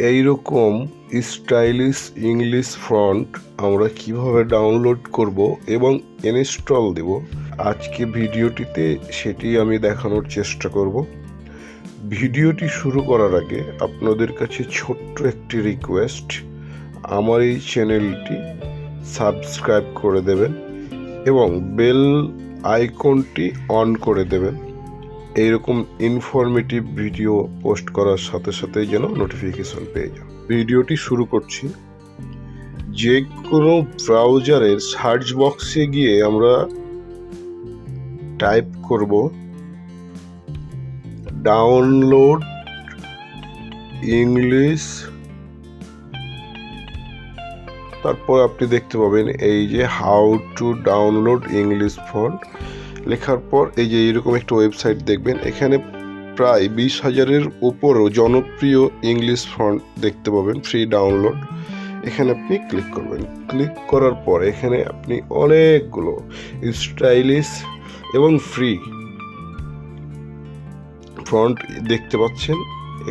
এইরকম stylish English font আমরা কিভাবে ডাউনলোড করব এবং ইনস্টল দেব, আজকে ভিডিওটিতে সেটি আমি দেখানোর চেষ্টা করব। ভিডিওটি শুরু করার আগে আপনাদের কাছে ছোট্ট একটি রিকোয়েস্ট, আমার এই চ্যানেলটি সাবস্ক্রাইব করে দেবেন এবং বেল আইকনটি অন করে দেবেন। এইরকম ইনফরমেটিভ ভিডিও পোস্ট করার সাথে সাথে যেন নোটিফিকেশন পেয়ে যান। ভিডিওটি শুরু করছি। যে কোনো ব্রাউজারের সার্চ বক্সে গিয়ে আমরা টাইপ করব ডাউনলোড ইংলিশ, তারপর আপনি দেখতে পাবেন এই যে how to download English font লেখার পর এই যে এরকম একটা ওয়েবসাইট দেখবেন। এখানে প্রায় 20,000-এর উপরও জনপ্রিয় ইংলিশ ফন্ট দেখতে পাবেন ফ্রি ডাউনলোড। এখানে আপনি ক্লিক করবেন। ক্লিক করার পর এখানে আপনি অনেকগুলো স্টাইলিশ এবং ফ্রি ফন্ট দেখতে পাচ্ছেন।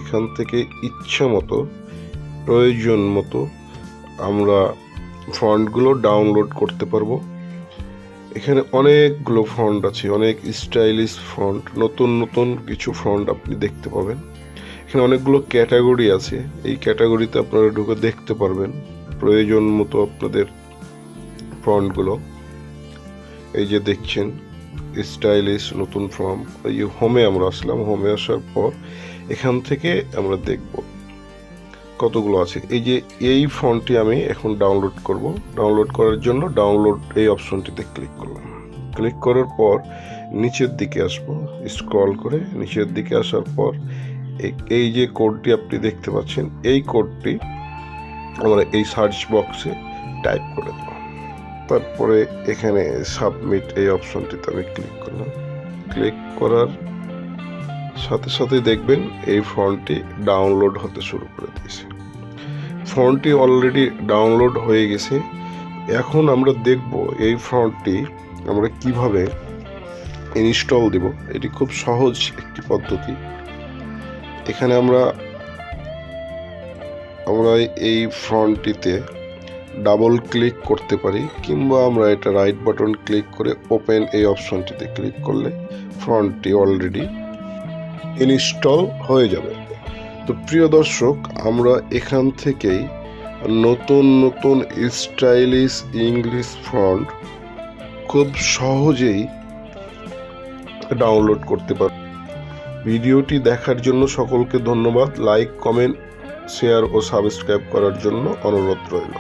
এখান থেকে ইচ্ছা মতো, প্রয়োজন মতো আমরা ফন্টগুলো ডাউনলোড করতে পারবো। এখানে অনেকগুলো ফন্ট আছে, অনেক স্টাইলিশ ফন্ট, নতুন নতুন কিছু ফন্ট আপনি দেখতে পাবেন। এখানে অনেকগুলো ক্যাটাগরি আছে, এই ক্যাটাগরিতে আপনারা ঢুকে দেখতে পারবেন প্রয়োজন মতো আপনাদের ফন্টগুলো। এই যে দেখছেন স্টাইলিশ নতুন ফন্ট। এই যে হোমে আমরা আসলাম, হোমে আসার পর এখান থেকে আমরা দেখব কতগুলো আছে। এই যে এই ফন্টটি আমি এখন ডাউনলোড করব। ডাউনলোড করার জন্য ডাউনলোড এই অপশনটিতে ক্লিক করলাম। ক্লিক করার পর নিচের দিকে আসব, স্ক্রল করে নিচের দিকে আসার পর এই যে কোডটি আপনি দেখতে পাচ্ছেন, এই কোডটি আমরা এই সার্চ বক্সে টাইপ করে দেব। তারপরে এখানে সাবমিট এই অপশনটিতে আমি ক্লিক করলাম। ক্লিক করার সাথে সাথে দেখবেন এই ফন্টটি ডাউনলোড হতে শুরু করে দিয়েছে। ফন্টটি অলরেডি ডাউনলোড হয়ে গেছে। এখন আমরা দেখব এই ফন্টটি আমরা কিভাবে ইনস্টল দেব। এটি খুব সহজ একটি পদ্ধতি। এখানে আমরা এই ফন্টটিতে ডাবল ক্লিক করতে পারি, কিংবা আমরা এটা রাইট বাটন ক্লিক করে ওপেন এই অপশনটিতে ক্লিক করলে ফন্টটি অলরেডি ইনস্টল হয়ে যাবে। তো প্রিয় দর্শক, আমরা এখান থেকেই নতুন নতুন স্টাইলিশ ইংলিশ ফন্ট খুব সহজেই ডাউনলোড করতে পারব। ভিডিওটি দেখার জন্য সকলকে ধন্যবাদ। লাইক, কমেন্ট, শেয়ার ও সাবস্ক্রাইব করার জন্য অনুরোধ রইল।